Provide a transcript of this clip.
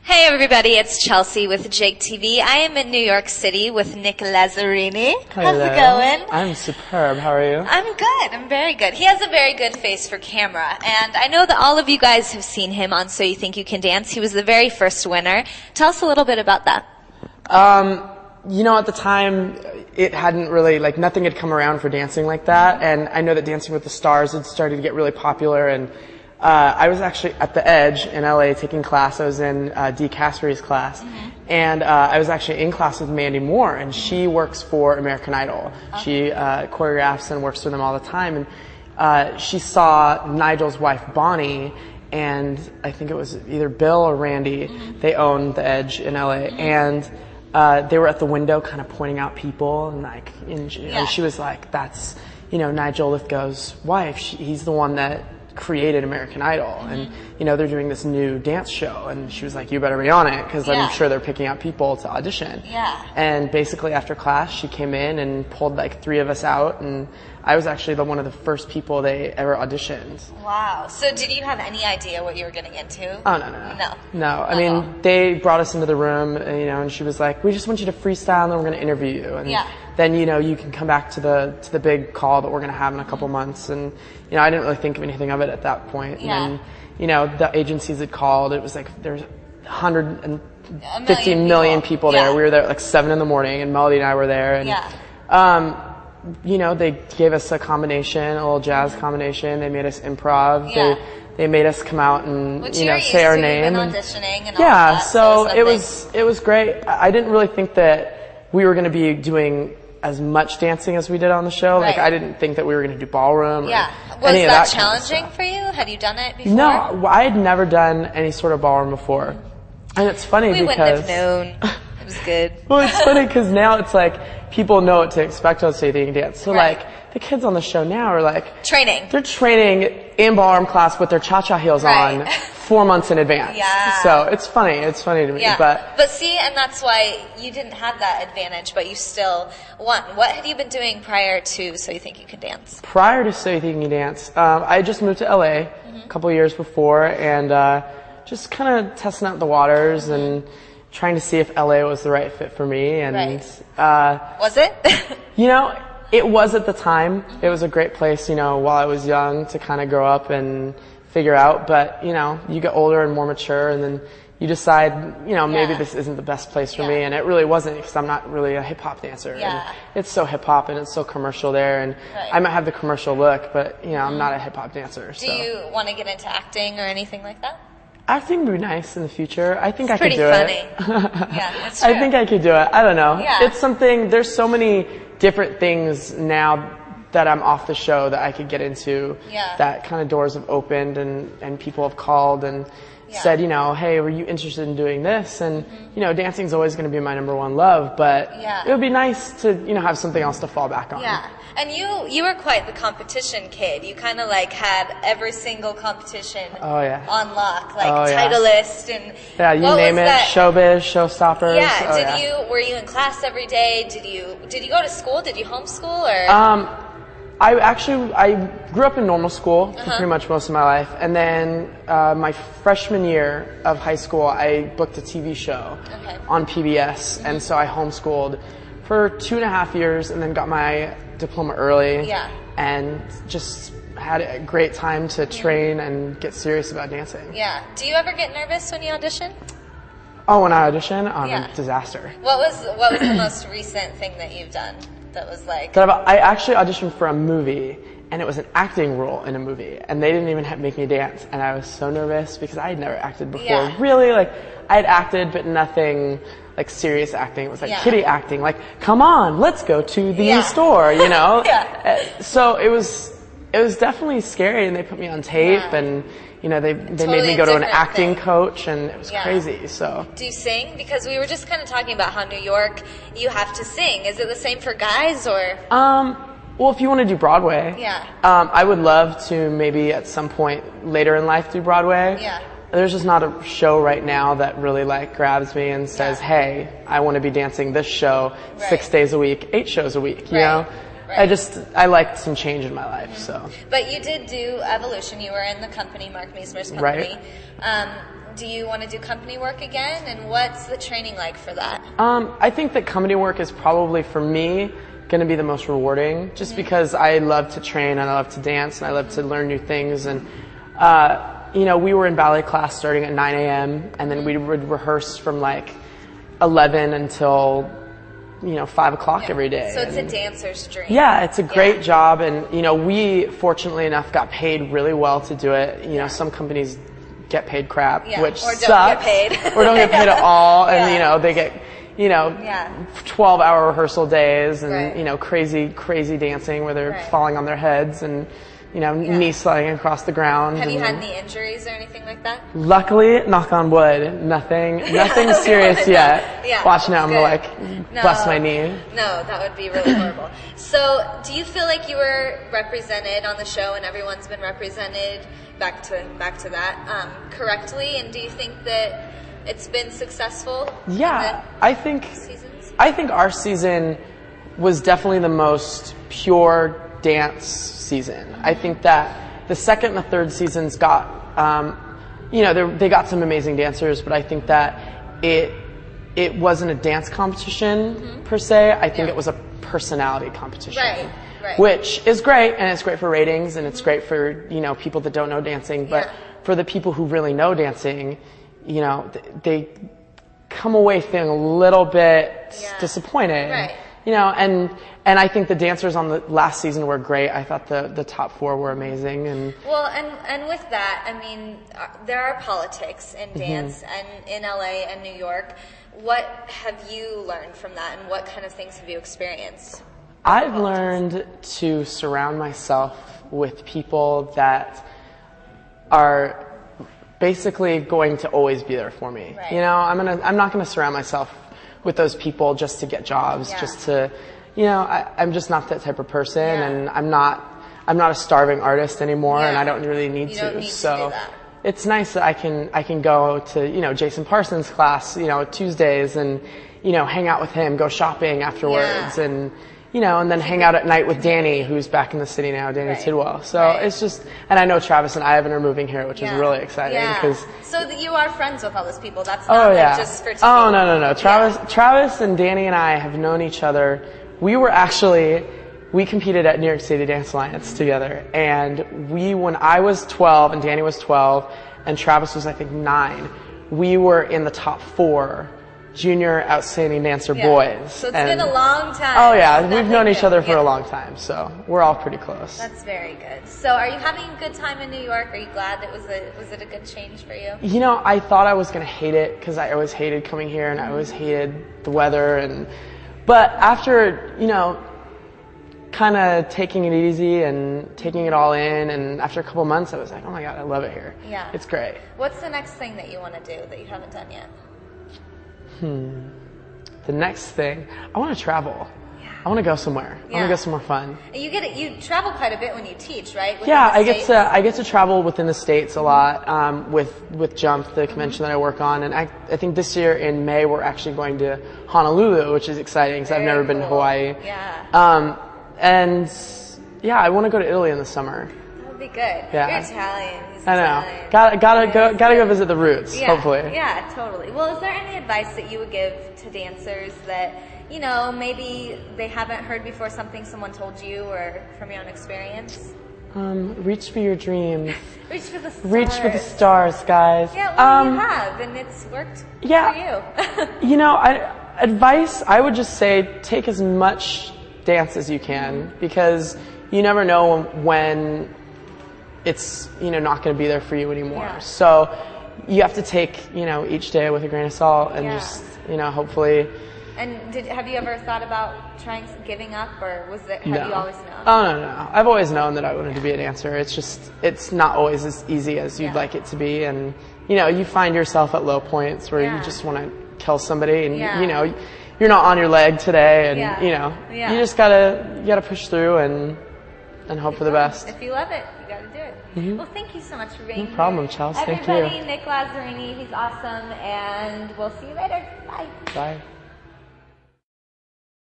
Hey everybody, it's Chelsea with Jake TV. I am in New York City with Nick Lazzarini. How's it going? I'm superb. How are you? I'm good. I'm very good. He has a very good face for camera, and I know that all of you guys have seen him on So You Think You Can Dance. He was the very first winner. Tell us a little bit about that. You know, at the time, it hadn't really, nothing had come around for dancing like that, and I know that Dancing with the Stars had started to get really popular, and I was actually at the Edge in LA taking class. I was in Dee Caspery's class, and I was actually in class with Mandy Moore, and she works for American Idol. She choreographs and works for them all the time, and she saw Nigel's wife Bonnie, and I think it was either Bill or Randy. They own the Edge in LA, and they were at the window kind of pointing out people, and she was like, that's, Nigel Lithgow's wife. He's the one that created American Idol, and they're doing this new dance show, and she was like, you better be on it, because I'm sure they're picking out people to audition. And basically after class she came in and pulled 3 of us out, and I was actually one of the first people they ever auditioned. Wow. So did you have any idea what you were getting into? Oh, no. I mean, they brought us into the room, and she was like, we just want you to freestyle, and then we're going to interview you. And then, you can come back to the big call that we're going to have in a couple months. And, I didn't really think of anything of it at that point. And then, the agencies had called. It was there's 150 million people there. We were there at 7 in the morning, and Melody and I were there. And, they gave us a combination, a little jazz combination. They made us improv. They made us come out and say our name. Auditioning and all that. So it was great. I didn't really think that we were going to be doing as much dancing as we did on the show. I didn't think that we were going to do ballroom. Was that challenging for you? Had you done it before? No, I had never done any sort of ballroom before. And it's funny because... We wouldn't have known. It was good. Well, it's funny because now it's people know what to expect on So You Think You Can Dance. So the kids on the show now are training. They're training in ballroom class with their cha-cha heels on 4 months in advance. So it's funny. It's funny to me. But see, and that's why you didn't have that advantage, but you still won. What had you been doing prior to So You Think You Can Dance? Prior to So You Think You Can Dance, I had just moved to LA a couple of years before, and just kind of testing out the waters and trying to see if LA was the right fit for me. And was it? It was at the time. It was a great place, while I was young to kind of grow up and figure out. But, you get older and more mature, and then you decide, maybe this isn't the best place for me. And it really wasn't, because I'm not really a hip-hop dancer. And it's so hip-hop and it's so commercial there. And I might have the commercial look, but, I'm not a hip-hop dancer. Do you want to get into acting or anything like that? Acting would be nice in the future. I think I could do it. It's pretty funny. That's true. I think I could do it. I don't know. It's something, there's so many different things now that I'm off the show that I could get into, that kind of doors have opened, and people have called and said, hey, were you interested in doing this? And, dancing's always going to be my #1 love, but it would be nice to, have something else to fall back on. And you were quite the competition kid. You kind of had every single competition on lock, Titleist and you name it, Showbiz, Showstoppers. Were you in class every day? Did you go to school? Did you homeschool or? I grew up in normal school for pretty much most of my life, and then my freshman year of high school, I booked a TV show on PBS, and so I homeschooled for 2.5 years, and then got my diploma early, and just had a great time to train and get serious about dancing. Do you ever get nervous when you audition? Oh, when I audition, I'm a disaster. What was the most recent thing that you've done that was I actually auditioned for a movie, and it was an acting role in a movie, and they didn't even make me dance, and I was so nervous because I had never acted before. Really, I had acted, but nothing serious acting. It was kiddie acting, come on, let's go to the store, So it was definitely scary, and they put me on tape, and they made me go to an acting coach, and it was crazy. So do you sing? Because we were just kind of talking about how New York, you have to sing. Is it the same for guys, or? Well, if you want to do Broadway, I would love to maybe at some point later in life do Broadway. There's just not a show right now that really grabs me and says, hey, I want to be dancing this show 6 days a week, 8 shows a week, you know? I liked some change in my life, so. But you did do Evolution. You were in the company, Mark Meisner's company. do you want to do company work again? And what's the training like for that? I think that company work is probably, for me, going to be the most rewarding, just because I love to train and I love to dance and I love to learn new things. And you know, we were in ballet class starting at 9 a.m. and then we would rehearse from like 11 until 5 o'clock every day. So it's a dancer's dream. Yeah, it's a great job, and we fortunately enough got paid really well to do it. You know, some companies get paid crap, which or sucks. Don't get paid. Or don't get paid at all, and they get 12-hour rehearsal days and crazy dancing where they're falling on their heads and knee sliding across the ground. Have you had any injuries or anything like that? Luckily, knock on wood, nothing serious yet. Watch now, I'm gonna bust my knee. No, that would be really horrible. So, do you feel like you were represented on the show and everyone's been represented back to that correctly? And do you think that it's been successful? Yeah, seasons? I think our season was definitely the most pure dance season. I think that the second and the third seasons got, they got some amazing dancers, but I think that it wasn't a dance competition per se. I think it was a personality competition, which is great, and it's great for ratings, and it's great for people that don't know dancing. But for the people who really know dancing, they come away feeling a little bit disappointed. And I think the dancers on the last season were great. I thought the top four were amazing. And with that, I mean, there are politics in dance and in LA and New York. What have you learned from that, and what kind of things have you experienced? I've learned to surround myself with people that are basically going to always be there for me. I'm not gonna surround myself with those people just to get jobs, just to, I'm just not that type of person, and I'm not a starving artist anymore, and I don't really need to. So it's nice that I can go to, Jason Parsons' class, Tuesdays, and, hang out with him, go shopping afterwards, and, and then hang out at night with Danny, who's back in the city now, Danny Tidwell. So it's just, and I know Travis and Ivan are moving here, which is really exciting. So that you are friends with all those people. That's not just for TV. Oh, no. Travis and Danny and I have known each other. We competed at New York City Dance Alliance together. And when I was 12 and Danny was 12 and Travis was, I think, 9, we were in the top 4 junior outstanding dancer boys. So it's been a long time. Oh yeah, we've known each other for a long time, so we're all pretty close. That's very good. So are you having a good time in New York? Are you glad that was it a good change for you? I thought I was going to hate it because I always hated coming here and I always hated the weather, but after, kind of taking it easy and taking it all in, and after a couple months I was like, oh my God, I love it here. Yeah. It's great. What's the next thing that you want to do that you haven't done yet? The next thing, I want to travel. I want to go somewhere. I want to go somewhere fun. And you travel quite a bit when you teach, right? I get to travel within the States a lot with Jump, the convention that I work on, and I think this year in May we're actually going to Honolulu, which is exciting because I've never been to Hawaii. I want to go to Italy in the summer. That would be good. Yeah. You're Italian. I know. Gotta go visit the roots, hopefully. Yeah, totally. Well, is there any advice that you would give to dancers that, maybe they haven't heard before, something someone told you or from your own experience? Reach for your dreams. Reach for the stars. Reach for the stars, guys. Yeah, well, you have, and it's worked for you. Advice, I would just say take as much dance as you can, because you never know when it's not going to be there for you anymore. So you have to take each day with a grain of salt and just hopefully. And have you ever thought about trying giving up, or have you always known? Oh no, I've always known that I wanted to be a dancer. It's not always as easy as you'd like it to be, and you find yourself at low points where you just want to kill somebody, and you're not on your leg today, and you just gotta push through and hope for the best. If you love it, you gotta do it. Well, thank you so much for being here. No problem, Chelsea. Thank you. Everybody, Nick Lazzarini, he's awesome, and we'll see you later. Bye. Bye.